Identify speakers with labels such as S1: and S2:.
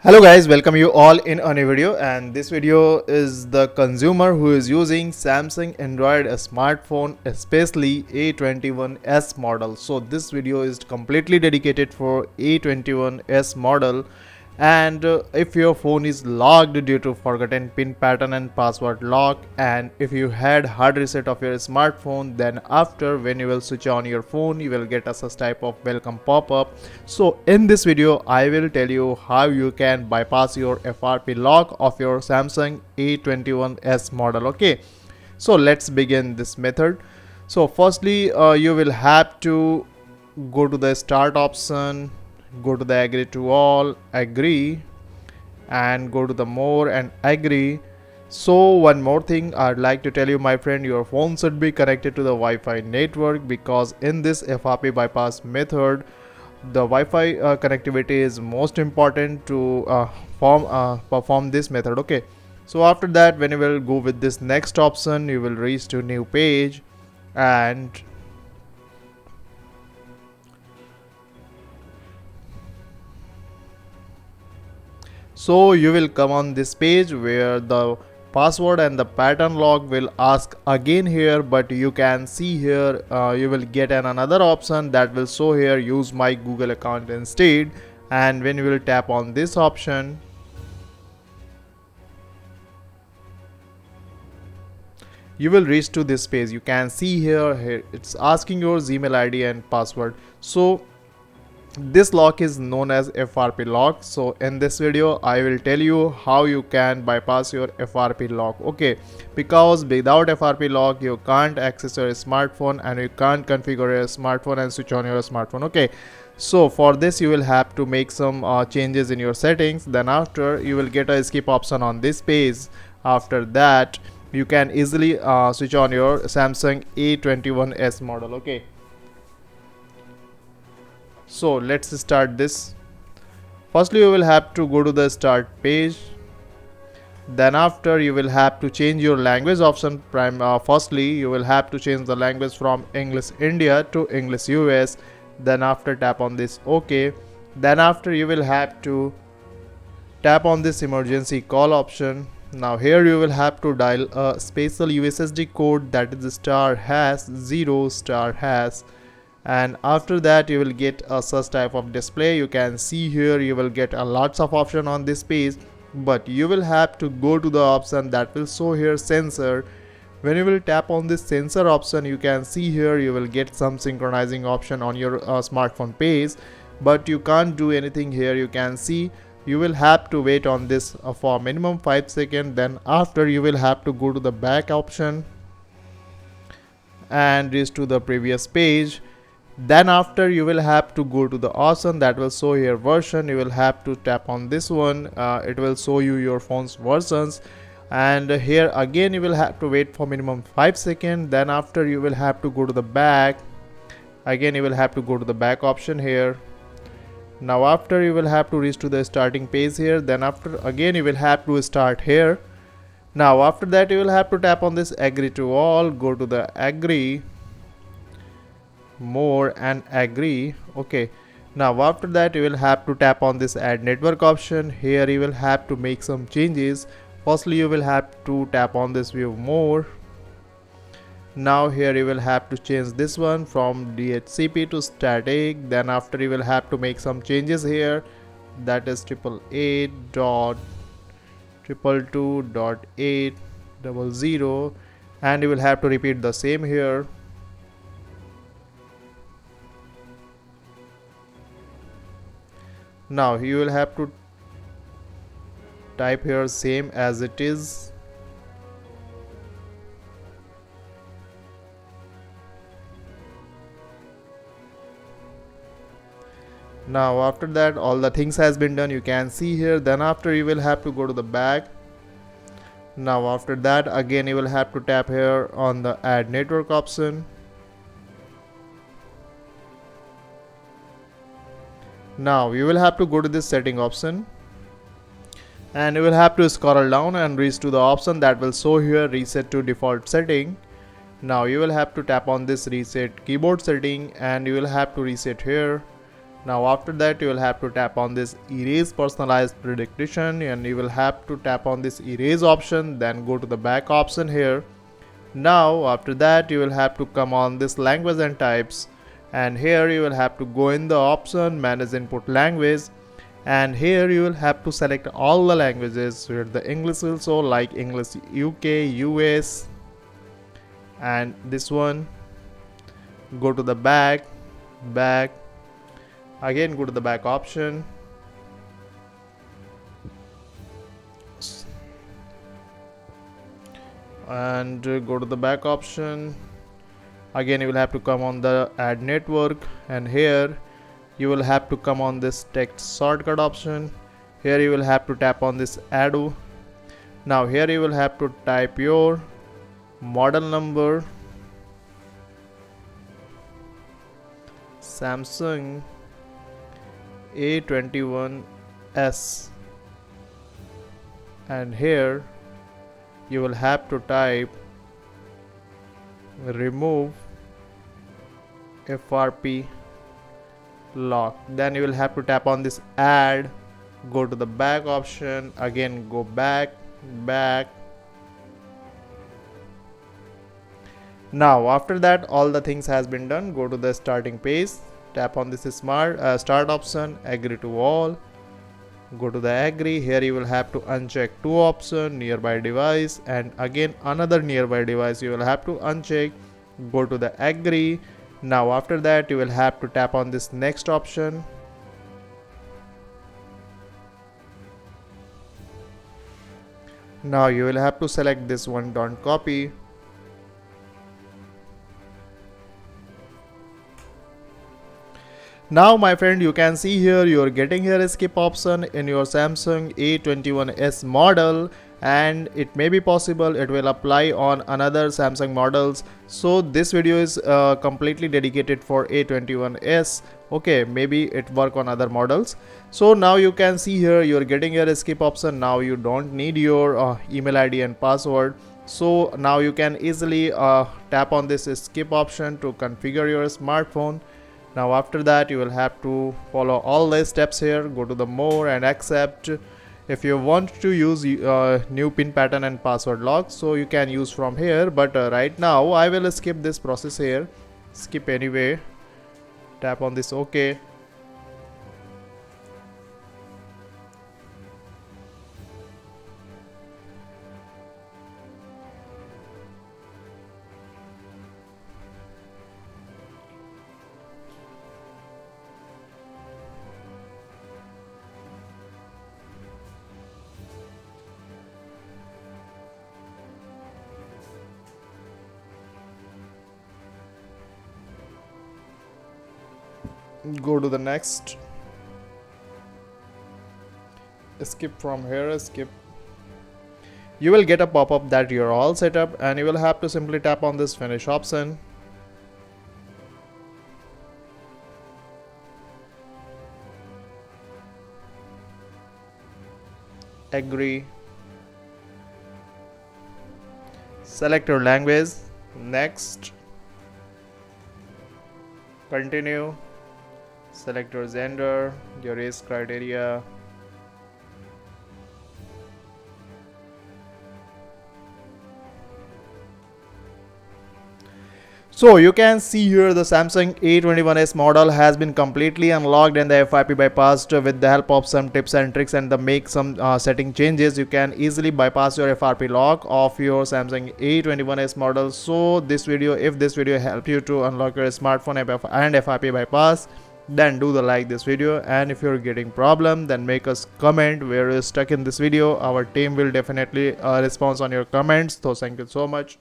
S1: Hello guys, welcome you all in a new video, and this video is the consumer who is using Samsung Android smartphone, especially A21s model. So this video is completely dedicated for A21s model. And if your phone is locked due to forgotten pin pattern and password lock, and if you had hard reset of your smartphone, then after when you will switch on your phone you will get a such type of welcome pop-up. So in this video I will tell you how you can bypass your FRP lock of your Samsung A21s model. Okay, so let's begin this method. So firstly you will have to go to the start option, go to the agree to all, agree, and go to the more and agree. So one more thing I'd like to tell you, my friend, your phone should be connected to the Wi-Fi network, because in this FRP bypass method the Wi-Fi connectivity is most important to perform this method. Okay, so after that when you will go with this next option, you will reach to new page, and so you will come on this page where the password and the pattern lock will ask again here, but you can see here you will get another option that will show here use my Google account instead. And when you will tap on this option, you will reach to this page. You can see here it's asking your Gmail ID and password. So this lock is known as FRP lock. So in this video I will tell you how you can bypass your FRP lock. Okay, because without FRP lock you can't access your smartphone and you can't configure your smartphone and switch on your smartphone. Okay, so for this you will have to make some changes in your settings. Then after you will get a skip option on this page. After that you can easily switch on your Samsung A21s model. Okay, so let's start this. Firstly you will have to go to the start page. Then after you will have to change your language option. Firstly you will have to change the language from English India to English US. Then after tap on this OK. Then after you will have to tap on this emergency call option. Now here you will have to dial a special USSD code, that is *#0*#, and after that you will get a such type of display. You can see here you will get a lots of option on this page, but you will have to go to the option that will show here sensor. When you will tap on this sensor option, you can see here you will get some synchronizing option on your smartphone page, but you can't do anything here. You can see you will have to wait on this for minimum 5 seconds. Then after you will have to go to the back option and reach to the previous page. Then after you will have to go to the option that will show here version. You will have to tap on this one. It will show you your phone's versions, and here again you will have to wait for minimum 5 seconds. Then after you will have to go to the back. Again you will have to go to the back option here. Now after you will have to reach to the starting page here. Then after again you will have to start here. Now after that you will have to tap on this agree to all, go to the agree, more, and agree. Okay, now after that you will have to tap on this add network option. Here you will have to make some changes. Firstly you will have to tap on this view more. Now here you will have to change this one from DHCP to static. Then after you will have to make some changes here, that is 888.222.800, and you will have to repeat the same here. Now you will have to type here same as it is. Now after that all the things has been done, you can see here. Then after you will have to go to the back. Now after that again you will have to tap here on the add network option. Now you will have to go to this setting option, and you will have to scroll down and reach to the option that will show here reset to default setting. Now you will have to tap on this reset keyboard setting, and you will have to reset here. Now after that you will have to tap on this erase personalized prediction, and you will have to tap on this erase option, then go to the back option here. Now after that you will have to come on this language and types, and here you will have to go in the option manage input language, and here you will have to select all the languages where the English will show, like English UK, US, and this one. Go to the back, again go to the back option, and go to the back option. Again you will have to come on the add network, and here you will have to come on this text shortcut option. Here you will have to tap on this arrow. Now here you will have to type your model number, Samsung A21s, and here you will have to type remove FRP lock. Then you will have to tap on this add, go to the back option, again go back. Now after that all the things has been done, go to the starting page, tap on this start option, agree to all, go to the agree. Here you will have to uncheck two options, nearby device and again another nearby device, you will have to uncheck, go to the agree. Now after that you will have to tap on this next option. Now you will have to select this one, don't copy. Now my friend, you can see here you are getting here a skip option in your Samsung A21s model, and it may be possible it will apply on another Samsung models. So this video is completely dedicated for A21s. Okay, maybe it work on other models. So now you can see here you are getting here a skip option. Now you don't need your email ID and password. So now you can easily tap on this skip option to configure your smartphone. Now after that you will have to follow all the steps here, go to the more and accept. If you want to use new pin pattern and password lock, so you can use from here, but right now I will skip this process here, skip anyway, tap on this OK. Go to the next, skip from here, skip. You will get a pop-up that you're all set up, and you will have to simply tap on this finish option. Agree, select your language, next, continue, select your gender, your race criteria, so you can see here the Samsung A21s model has been completely unlocked and the FRP bypassed. With the help of some tips and tricks and the make some setting changes, you can easily bypass your FRP lock of your Samsung A21s model. So this video, if this video helped you to unlock your smartphone and FRP bypass, then do the like this video, and if you're getting problem then make us comment where you're stuck in this video. Our team will definitely respond on your comments. So thank you so much.